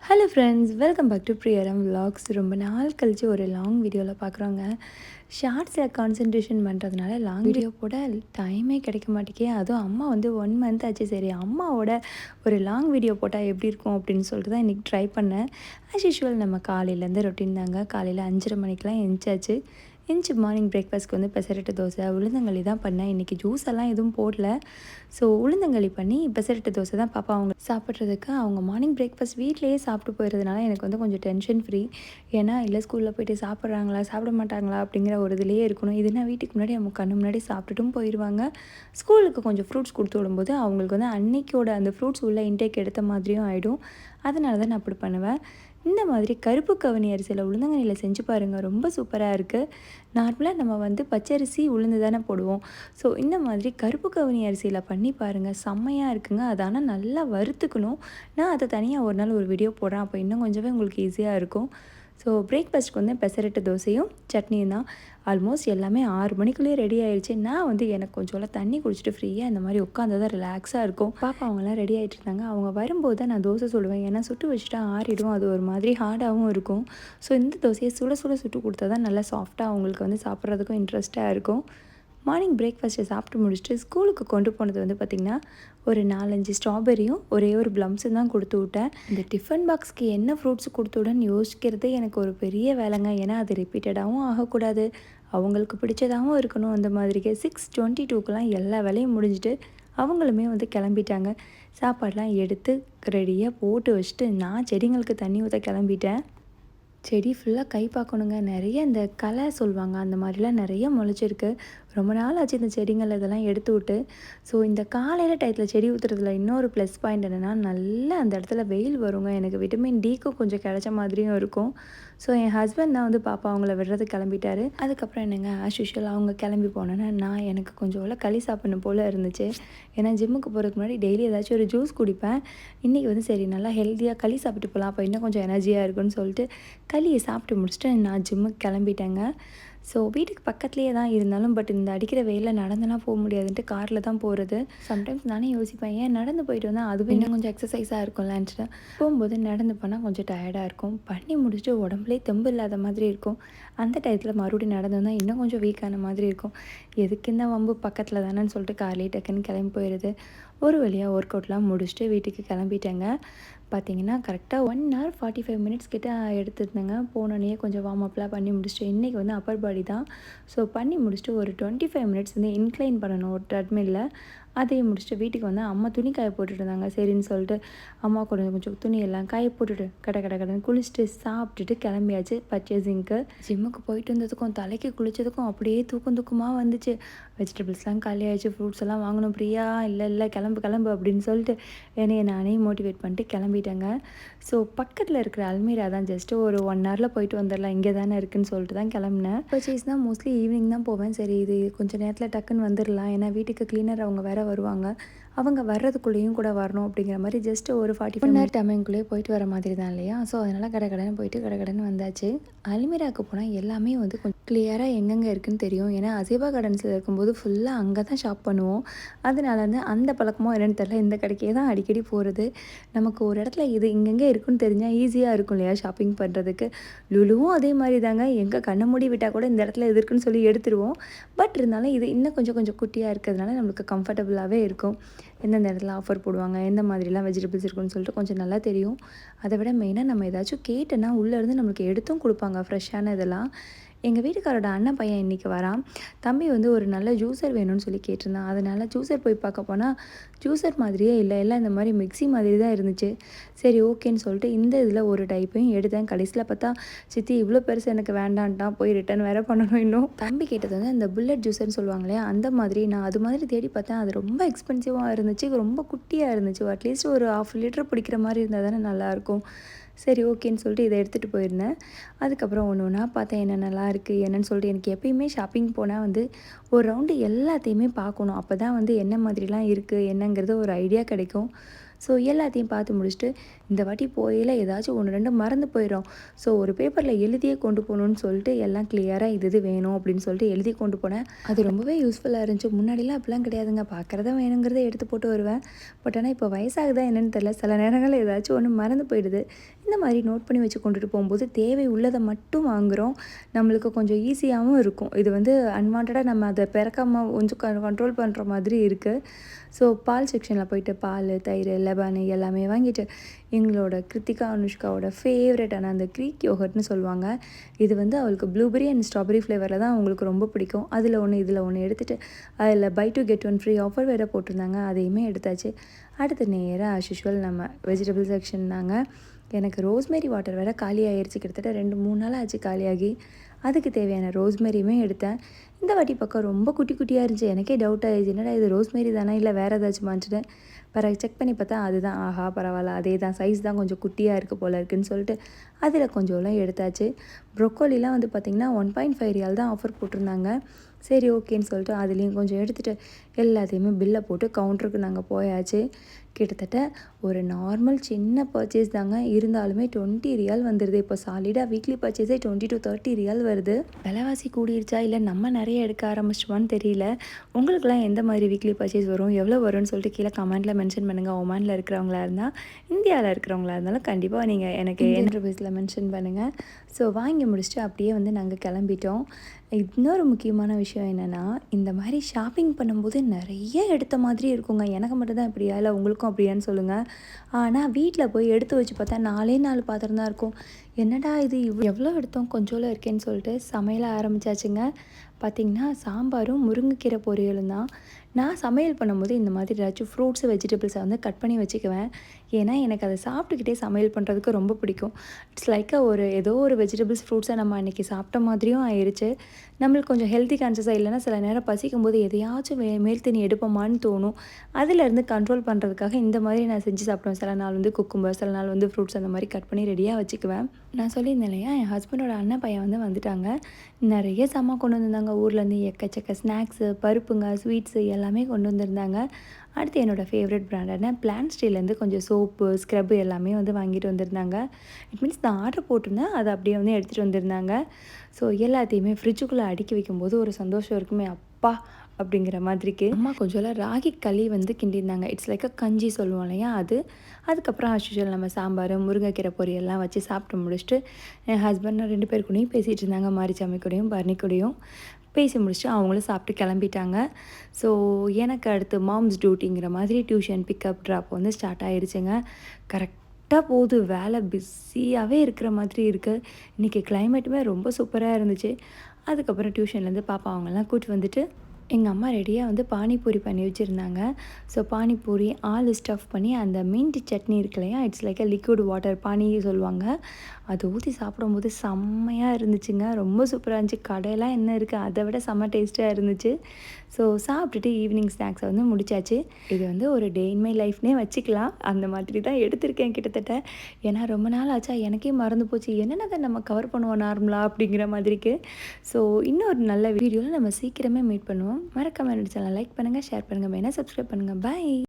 Hello friends, welcome back to Priyaram vlogs. ரொம்ப நாள் கழித்து ஒரு லாங் வீடியோவில் பார்க்குறோங்க. ஷார்ட்ஸில் கான்சன்ட்ரேஷன் பண்ணுறதுனால லாங் வீடியோ போட டைமே கிடைக்க மாட்டேங்கே. அதுவும் அம்மா வந்து 1 மந்த் ஆச்சு. சரி, அம்மாவோட ஒரு லாங் வீடியோ போட்டால் எப்படி இருக்கும் அப்படின்னு சொல்லிட்டு தான் இன்றைக்கி ட்ரை பண்ணேன். ஆஸ் யூஷுவல் நம்ம காலையிலேருந்து ரொட்டீன் தாங்க. காலையில் 5:30 மணிக்கெலாம் எந்திச்சாச்சு. மார்னிங் பிரேக்ஃபாஸ்ட்க்கு வந்து பெசரட்டு தோசை, உளுந்தங்களி தான் பண்ணேன். இன்றைக்கி ஜூஸ் எல்லாம் எதுவும் போடல. ஸோ உளுந்தங்களி பண்ணி பெசரட்டு தோசை தான் பாப்பா அவங்க சாப்பிட்றதுக்கு. அவங்க மார்னிங் பிரேக்ஃபாஸ்ட் வீட்லேயே சாப்பிட்டு போயிடுறதுனால எனக்கு வந்து கொஞ்சம் டென்ஷன் ஃப்ரீ. ஏன்னா இல்லை ஸ்கூலில் போய்ட்டு சாப்பிட்றாங்களா சாப்பிட மாட்டாங்களா அப்படிங்கிற ஒரு இதுலேயே இருக்கணும். இதுனா வீட்டுக்கு முன்னாடி அவங்க கண்ணு முன்னாடி சாப்பிட்டுட்டும் போயிடுவாங்க. ஸ்கூலுக்கு கொஞ்சம் ஃப்ரூட்ஸ் கொடுத்து விடும்போது அவங்களுக்கு வந்து அன்னைக்கோட அந்த ஃப்ரூட்ஸ் உள்ள இன்டேக் எடுத்த மாதிரியும் ஆகிடும். அதனால தான் நான் அப்படி பண்ணுவேன். இந்த மாதிரி கருப்பு கவுனி அரிசியில் உளுந்தங்களியில் செஞ்சு பாருங்கள், ரொம்ப சூப்பராக இருக்குது. நார்மலாக நம்ம வந்து பச்சரிசி உளுந்து தானே போடுவோம். ஸோ இந்த மாதிரி கருப்பு கவுனி அரிசியில் பண்ணி பாருங்கள், செம்மையாக இருக்குங்க. அது ஆனால் நல்லா வறுத்துக்கணும். நான் அதை தனியாக ஒரு நாள் ஒரு வீடியோ போடுறேன், அப்போ இன்னும் கொஞ்சமே உங்களுக்கு ஈஸியாக இருக்கும். ஸோ பிரேக்ஃபாஸ்ட்டுக்கு வந்து பெசரட்டு தோசையும் சட்னியும் தான். ஆல்மோஸ்ட் எல்லாமே 6 மணிக்குள்ளேயே ரெடி ஆகிடுச்சு. நான் வந்து எனக்கு கொஞ்சம் தண்ணி குடிச்சிட்டு ஃப்ரீயாக இந்த மாதிரி உட்காந்து தான் ரிலாக்ஸாக இருக்கும். பாப்பா அவங்களாம் ரெடி ஆகிட்டு இருந்தாங்க. அவங்க வரும்போது தான் நான் தோசை சுடுவேன். ஏன்னா சுட்டு வச்சுட்டா ஆறிடும், அது ஒரு மாதிரி ஹார்டாகவும் இருக்கும். ஸோ இந்த தோசையை சுட சுட சுட்டு கொடுத்தா தான் நல்லா சாஃப்டாக அவங்களுக்கு வந்து சாப்பிட்றதுக்கும் இன்ட்ரெஸ்ட்டாக இருக்கும். மார்னிங் பிரேக்ஃபாஸ்ட்டை சாப்பிட்டு முடிச்சுட்டு ஸ்கூலுக்கு கொண்டு போனது வந்து பார்த்திங்கன்னா ஒரு 4-5 ஸ்ட்ராபெரியும் ஒரே ஒரு ப்ளம்ஸும் தான் கொடுத்து விட்டேன். இந்த டிஃபன் பாக்ஸ்க்கு என்ன ஃப்ரூட்ஸ் கொடுத்து விடன்னு யோசிக்கிறதே எனக்கு ஒரு பெரிய வேலைங்க. ஏன்னா அது ரிப்பீட்டடாகவும் ஆகக்கூடாது, அவங்களுக்கு பிடிச்சதாகவும் இருக்கணும். அந்த மாதிரிக்கு 6:22க்கெலாம் எல்லா வேலையும் முடிஞ்சுட்டு அவங்களுமே வந்து கிளம்பிட்டாங்க. சாப்பாடெலாம் எடுத்து ரெடியாக போட்டு வச்சுட்டு நான் செடிங்களுக்கு தண்ணி ஊற்ற கிளம்பிட்டேன். செடி ஃபுல்லாக கை பார்க்கணுங்க. நிறைய இந்த களை சொல்லுவாங்க, அந்த மாதிரிலாம் நிறைய முளைச்சிருக்கு. ரொம்ப நாள் ஆச்சு இந்த செடிங்கள் இதெல்லாம் எடுத்து விட்டு. ஸோ இந்த காலையில் டயத்தில் செடி ஊற்றுறதுல இன்னொரு ப்ளஸ் பாயிண்ட் என்னென்னா, நல்லா அந்த இடத்துல வெயில் வருங்க. எனக்கு விட்டமின் டிக்கும் கொஞ்சம் கிடைச்ச மாதிரியும் இருக்கும். ஸோ என் ஹஸ்பண்ட் தான் வந்து பாப்பா அவங்கள விடுறதுக்கு கிளம்பிட்டாரு. அதுக்கப்புறம் என்னங்க, ஆஸ் யூஷுவல் அவங்க கிளம்பி போனேன்னா நான் எனக்கு கொஞ்சம் களி சாப்பிடணும் போல் இருந்துச்சு. ஏன்னா ஜிம்முக்கு போகிறதுக்கு முன்னாடி டெய்லி ஏதாச்சும் ஒரு ஜூஸ் குடிப்பேன். இன்றைக்கி வந்து சரி நல்லா ஹெல்த்தியாக களி சாப்பிட்டு போகலாம், அப்போ இன்னும் கொஞ்சம் எனர்ஜியாக இருக்குன்னு சொல்லிட்டு களியை சாப்பிட்டு முடிச்சுட்டு நான் ஜிம்முக்கு கிளம்பிட்டேங்க. ஸோ வீட்டுக்கு பக்கத்துலேயே தான் இருந்தாலும், பட் இந்த அடிக்கிற வெயிலில் நடந்தெல்லாம் போக முடியாதுன்ட்டு காரில் தான் போகிறது. சம்டைம்ஸ் நானே யோசிப்பேன், ஏன் நடந்து போயிட்டு வந்தால் அதுவும் இன்னும் கொஞ்சம் எக்ஸசைஸாக இருக்கும்லான்ட்டு. போகும்போது நடந்து போனால் கொஞ்சம் டயர்டாக இருக்கும், பண்ணி முடிச்சுட்டு உடம்புலேயே தெம்பு இல்லாத மாதிரி இருக்கும். அந்த டயத்தில் மறுபடியும் நடந்து வந்தால் இன்னும் கொஞ்சம் வீக்கான மாதிரி இருக்கும். எதுக்கு இந்த வம்பு, பக்கத்தில் தானேன்னு சொல்லிட்டு காலையே டக்குன்னு கிளம்பி போயிடுது. ஒரு வழியாக ஒர்க் அவுட்லாம் முடிச்சுட்டு வீட்டுக்கு கிளம்பிட்டேங்க. பார்த்தீங்கன்னா கரெக்டாக 1 hour 45 மினிட்ஸ் கிட்ட எடுத்துருந்தேங்க. போனோடனே கொஞ்சம் வார்ம் அப்லாம் பண்ணி முடிச்சுட்டு, இன்றைக்கி வந்து அப்பர் பாடி தான். ஸோ பண்ணி முடிச்சுட்டு ஒரு 25 மினிட்ஸ் வந்து இன்க்ளைன் பண்ணணும் ஒரு ட்ரெட்மில்ல. அதையும் முடிச்சுட்டு வீட்டுக்கு வந்து அம்மா துணி காய போட்டுட்டு இருந்தாங்க. சரின்னு சொல்லிட்டு அம்மா கூட கொஞ்சம் துணி எல்லாம் காய போட்டுட்டு கடன்னு குளிச்சுட்டு சாப்பிட்டுட்டு கிளம்பியாச்சு பர்ச்சேசிங்க்கு. ஜிம்முக்கு போயிட்டு வந்ததுக்கும் தலைக்கு குளித்ததுக்கும் அப்படியே தூக்கமாக வந்துச்சு. வெஜிடபிள்ஸ்லாம் காலி ஆகிடுச்சு, ஃப்ரூட்ஸ் எல்லாம் வாங்கணும். பிரியா இல்லை கிளம்பு அப்படின்னு சொல்லிட்டு என்னையை நானே மோட்டிவேட் பண்ணிட்டு கிளம்பிட்டேங்க. ஸோ பக்கத்தில் இருக்கிற அல்மீரா தான், ஜஸ்ட்டு ஒரு 1 ஹவரில் போயிட்டு வந்துடலாம், இங்கே தானே இருக்குதுன்னு சொல்லிட்டு தான் கிளம்புனேன். பர்ச்சேஸ்னால் மோஸ்ட்லி ஈவினிங் தான் போவேன். சரி, இது கொஞ்சம் நேரத்தில் டக்குன்னு வந்துடலாம், ஏன்னா வீட்டுக்கு க்ளீனர் அவங்க வேறு வருவாங்க. அவங்க வர்றதுக்குள்ளேயும் கூட வரணும் அப்படிங்கிற மாதிரி ஜஸ்ட் ஒரு 45 மினிட் டைமிங்குள்ளேயே போயிட்டு வர மாதிரி தான் இல்லையா. ஸோ அதனால் கடன்னு போயிட்டு கடன்னு வந்தாச்சு. அல்மீராவுக்கு போனால் எல்லாமே வந்து கொஞ்சம் கிளியராக எங்கெங்கே இருக்குதுன்னு தெரியும். ஏன்னா அசீபா கார்டன்ஸில் இருக்கும்போது ஃபுல்லாக அங்கே தான் ஷாப் பண்ணுவோம். அதனால வந்து அந்த பழக்கமோ என்னென்னு தெரியல, இந்த கடைக்கே தான் அடிக்கடி போகிறது. நமக்கு ஒரு இடத்துல இது இங்கெங்கே இருக்குன்னு தெரிஞ்சால் ஈஸியாக இருக்கும் இல்லையா ஷாப்பிங் பண்ணுறதுக்கு. லுலுவும் அதே மாதிரி தாங்க, எங்கே கண்ணை மூடி விட்டால் கூட இந்த இடத்துல இது இருக்குன்னு சொல்லி எடுத்துருவோம். பட் இருந்தாலும் இது இன்னும் கொஞ்சம் குட்டியாக இருக்கிறதுனால நம்மளுக்கு கம்ஃபர்டபுளாகவே இருக்கும். எந்தெந்த இடத்துல ஆஃபர் போடுவாங்க, எந்த மாதிரிலாம் வெஜிடபிள்ஸ் இருக்குன்னு சொல்லிட்டு கொஞ்சம் நல்லா தெரியும். அதை விட மெயினாக நம்ம ஏதாச்சும் கேட்டோன்னா உள்ளேருந்து நம்மளுக்கு எடுத்தும் கொடுப்பாங்க ஃப்ரெஷ்ஷான இதெல்லாம். எங்கள் வீட்டுக்காரோட அண்ணன் பையன் இன்றைக்கி வரான். தம்பி வந்து ஒரு நல்ல ஜூஸர் வேணும்னு சொல்லி கேட்டிருந்தான். அதனால் ஜூஸர் போய் பார்க்க போனால் ஜூஸர் மாதிரியே இல்லை, எல்லாம் இந்த மாதிரி மிக்ஸி மாதிரி தான் இருந்துச்சு. சரி ஓகேன்னு சொல்லிட்டு இந்த இதில் ஒரு டைப்பையும் எடுத்தேன். கடைசியில் பார்த்தா சித்தி இவ்வளோ பெருசு எனக்கு வேண்டான்ட்டான், போய் ரிட்டர்ன் வேறு பண்ணணும். இன்னும் தம்பி கேட்டது வந்து அந்த புல்லட் ஜூஸர்னு சொல்லுவாங்க இல்லையா, அந்த மாதிரி. நான் அது மாதிரி தேடி பார்த்தேன், அது ரொம்ப எக்ஸ்பென்சிவாக இருந்துச்சு, ரொம்ப குட்டியாக இருந்துச்சு. அட்லீஸ்ட் ஒரு 1/2 லிட்டர் பிடிக்கிற மாதிரி இருந்தால் தானே நல்லாயிருக்கும். சரி ஓகேன்னு சொல்லிட்டு இதை எடுத்துகிட்டு போயிருந்தேன். அதுக்கப்புறம் ஒன்று ஒன்றா பார்த்தேன் என்னென்னலாம் இருக்குது என்னென்னு சொல்லிட்டு. எனக்கு எப்பயுமே ஷாப்பிங் போனால் வந்து ஒரு ரவுண்டு எல்லாத்தையுமே பார்க்கணும். அப்போ தான் வந்து என்ன மாதிரிலாம் இருக்குது என்னங்கிறது ஒரு ஐடியா கிடைக்கும். ஸோ எல்லாத்தையும் பார்த்து முடிச்சுட்டு இந்த வாட்டி போயில ஏதாச்சும் 1-2 மறந்து போயிடும். ஸோ ஒரு பேப்பரில் எழுதியே கொண்டு போகணுன்னு சொல்லிட்டு எல்லாம் கிளியராக இது வேணும் அப்படின்னு சொல்லிட்டு எழுதி கொண்டு போனேன். அது ரொம்பவே யூஸ்ஃபுல்லாக இருந்துச்சு. முன்னாடிலாம் அப்படிலாம் கிடையாதுங்க, பார்க்குறத வேணுங்கிறத எடுத்து போட்டு வருவேன். பட் ஆனால் இப்போ வயசாகுதா என்னென்னு தெரியல, சில நேரங்களில் ஏதாச்சும் ஒன்று மறந்து போயிடுது. இந்த மாதிரி நோட் பண்ணி வச்சு கொண்டுட்டு போகும்போது தேவை உள்ளதை மட்டும் வாங்குகிறோம். நம்மளுக்கு கொஞ்சம் ஈஸியாகவும் இருக்கும். இது வந்து அன்வான்டாக நம்ம அதை பிறக்காமல் கொஞ்சம் கண்ட்ரோல் பண்ணுற மாதிரி இருக்குது. ஸோ பால் செக்ஷனில் போயிட்டு பால், தயிர், லெபானு எல்லாமே வாங்கிட்டு எங்களோட கிருத்திகா, அனுஷ்காவோட ஃபேவரட்டான அந்த க்ரீக் யோகர்ட்னு சொல்லுவாங்க. இது வந்து அவளுக்கு ப்ளூபெரி அண்ட் ஸ்ட்ராபெரி ஃப்ளேவரில் தான் அவங்களுக்கு ரொம்ப பிடிக்கும். அதில் ஒன்று இதில் ஒன்று எடுத்துகிட்டு அதில் buy two get one free offer வேறு போட்டிருந்தாங்க. அதையுமே எடுத்தாச்சு. அடுத்து நேராக ஆஸ் யூஷுவல் நம்ம வெஜிடபிள் செக்ஷன் தாங்க. எனக்கு ரோஸ்மேரி வாட்டர் வேறு காலி ஆகிடுச்சு. கிட்டத்தட்ட 2-3 நாள் ஆச்சு காலியாகி. அதுக்கு தேவையான ரோஸ்மேரியுமே எடுத்தேன். இந்த வாட்டி பக்கம் ரொம்ப குட்டி குட்டியாக இருந்துச்சு. எனக்கே டவுட் ஆகிடுச்சு, என்னடா இது ரோஸ்மேரி தானே இல்லை வேறு ஏதாச்சும் மாஞ்சிட்டேன். பிறகு செக் பண்ணி பார்த்தா அதுதான். ஆஹா பரவாயில்ல, அதே தான், சைஸ் தான் கொஞ்சம் குட்டியாக இருக்குது போல இருக்குதுன்னு சொல்லிட்டு அதில் கொஞ்சம்லாம் எடுத்தாச்சு. ப்ரொக்கோலிலாம் வந்து பார்த்திங்கன்னா 1.5 ரியால் தான் ஆஃபர் போட்டிருந்தாங்க. சரி ஓகேன்னு சொல்லிட்டு அதுலேயும் கொஞ்சம் எடுத்துகிட்டு எல்லாத்தையுமே பில்லை போட்டு கவுண்டருக்கு நாங்கள் போயாச்சு. கிட்டத்தட்ட ஒரு நார்மல் சின்ன பர்ச்சேஸ் தாங்க, இருந்தாலுமே 20 ரியால் வந்துடுது. இப்போ சாலிடாக வீக்லி பர்ச்சேஸே 20 to 30 ரியால் வருது. விலைவாசி கூடிருச்சா இல்லை நம்ம நிறைய எடுக்க ஆரம்பிச்சிட்டோமான்னு தெரியல. உங்களுக்குலாம் எந்த மாதிரி வீக்லி பர்ச்சேஸ் வரும், எவ்வளோ வரும்னு சொல்லிட்டு கீழே கமெண்ட்டில் மென்ஷன் பண்ணுங்கள். ஒமானில் இருக்கிறவங்களா இருந்தால், இந்தியாவில் இருக்கிறவங்களா இருந்தாலும் கண்டிப்பாக நீங்கள் எனக்கு என் ருபீஸில் மென்ஷன் பண்ணுங்கள். ஸோ வாங்கி முடிச்சுட்டு அப்படியே வந்து நாங்கள் கிளம்பிட்டோம். இன்னொரு முக்கியமான விஷயம் என்னென்னா, இந்த மாதிரி ஷாப்பிங் பண்ணும்போது நிறைய எடுத்த மாதிரி இருக்குங்க. எனக்கு மட்டும்தான் இப்படியா இல்லை உங்களுக்கும் அப்படியான்னு சொல்லுங்கள். ஆனால் வீட்டில் போய் எடுத்து வச்சு பார்த்தா 4 பாத்திரம் தான் இருக்கும். என்னடா இது எவ்வளோ எடுத்தோம் கொஞ்சோல இருக்கேன்னு சொல்லிட்டு சமையல ஆரம்பித்தாச்சுங்க. பார்த்திங்கன்னா சாம்பாரும் முருங்கைக்கீரை பொரியலும் தான். நான் சமையல் பண்ணும்போது இந்த மாதிரி ஏதாச்சும் ஃப்ரூட்ஸு, வெஜிடபிள்ஸை வந்து கட் பண்ணி வச்சுக்குவேன். ஏன்னா எனக்கு அதை சாப்பிட்டுக்கிட்டே சமையல் பண்ணுறதுக்கு ரொம்ப பிடிக்கும். இட்ஸ் லைக் ஏதோ ஒரு வெஜிடபிள்ஸ், ஃப்ரூட்ஸை நம்ம அன்றைக்கி சாப்பிட்ட மாதிரியும் ஆயிடுச்சு. நம்மளுக்கு கொஞ்சம் ஹெல்த்தி கான்ஷியஸாக இல்லைன்னா சில நேரம் பசிக்கும் போது எதையாச்சும் மேல் தண்ணி எடுப்போமான்னு தோணும். அதிலேருந்து கண்ட்ரோல் பண்ணுறதுக்காக இந்த மாதிரி நான் செஞ்சு சாப்பிடுவேன். சில நாள் வந்து குக்கும்பர், சில நாள் வந்து ஃப்ரூட்ஸ் அந்த மாதிரி கட் பண்ணி ரெடியாக வச்சுக்குவேன். நான் சொல்லியிருந்தேன் இல்லையா, என் ஹஸ்பண்டோட அண்ணன் பையன் வந்து வந்துட்டாங்க. நிறைய சாமான் கொண்டு வந்திருந்தாங்க. ஊர்லேருந்து எக்கச்சக்க ஸ்நாக்ஸு, பருப்புங்க, ஸ்வீட்ஸு எல்லாமே கொண்டு வந்திருந்தாங்க. அடுத்து என்னோடய ஃபேவரட் பிராண்டான பிளான் ஸ்டீலேருந்து கொஞ்சம் சோப்பு, ஸ்க்ரப்பு எல்லாமே வந்து வாங்கிட்டு வந்திருந்தாங்க. இட் மீன்ஸ் நான் ஆர்டர் போட்டிருந்தேன், அதை அப்படியே வந்து எடுத்துகிட்டு வந்திருந்தாங்க. ஸோ எல்லாத்தையுமே ஃப்ரிட்ஜுக்குள்ளே அடுக்கி வைக்கும்போது ஒரு சந்தோஷம் இருக்குமே, அப்பா அப்படிங்கிற மாதிரிக்கு. அம்மா கொஞ்சம் ராகி களி வந்து கிண்டியிருந்தாங்க. இட்ஸ் லைக் கஞ்சி சொல்லுவோம் இல்லையா அது. அதுக்கப்புறம் ஆஸ்யூஷுவல் நம்ம சாம்பார், முருங்கைக்கீரை பொரியெல்லாம் வச்சு சாப்பிட்டு முடிச்சுட்டு என் ஹஸ்பண்ட் 2 பேர் கூடயும் பேசிகிட்டு இருந்தாங்க. மாரிச்சாமி கூடயும் பர்னி கூடயும் பேசி முடிச்சுட்டு அவங்களும் சாப்பிட்டு கிளம்பிட்டாங்க. ஸோ எனக்கு அடுத்து மாம்ஸ் டியூட்டிங்கிற மாதிரி டியூஷன் பிக்கப் ட்ராப் வந்து ஸ்டார்ட் ஆகிடுச்சுங்க. கரெக்டாக போகுது, வேலை பிஸியாகவே இருக்கிற மாதிரி இருக்குது. இன்றைக்கி கிளைமேட்டுமே ரொம்ப சூப்பராக இருந்துச்சு. அதுக்கப்புறம் டியூஷன்லேருந்து பாப்பா அவங்கெல்லாம் கூட்டி வந்துட்டு எங்கள் அம்மா ரெடியாக வந்து பானிபூரி பண்ணி வச்சுருந்தாங்க. ஸோ பானிபூரி ஆலு ஸ்டஃப் பண்ணி அந்த மின்ட் சட்னி இருக்கு இல்லையா, இட்ஸ் லைக் லிக்விட் வாட்டர் பானி சொல்லுவாங்க, அதை ஊற்றி சாப்பிடும்போது செம்மையாக இருந்துச்சுங்க. ரொம்ப சூப்பராக இருந்துச்சு. கடையெல்லாம் என்ன இருக்குது, அதை விட செம்ம டேஸ்ட்டாக இருந்துச்சு. ஸோ சாப்பிட்டுட்டு ஈவினிங் ஸ்நாக்ஸை வந்து முடிச்சாச்சு. இது வந்து ஒரு டே இன் மை லைஃப்னே வச்சுக்கலாம். அந்த மாதிரி தான் எடுத்திருக்கேன் கிட்டத்தட்ட. ஏன்னா ரொம்ப நாள் ஆச்சா, எனக்கே மறந்து போச்சு என்னென்ன நம்ம கவர் பண்ணுவோம் நார்மலாக அப்படிங்கிற மாதிரிக்கு. ஸோ இன்னொரு நல்ல வீடியோவில் நம்ம சீக்கிரமே மீட் பண்ணுவோம். மறக்காம என்னோட சேனலை லைக் பண்ணுங்கள், ஷேர் பண்ணுங்கள், மெயினாக சப்ஸ்கிரைப் பண்ணுங்கள். பை.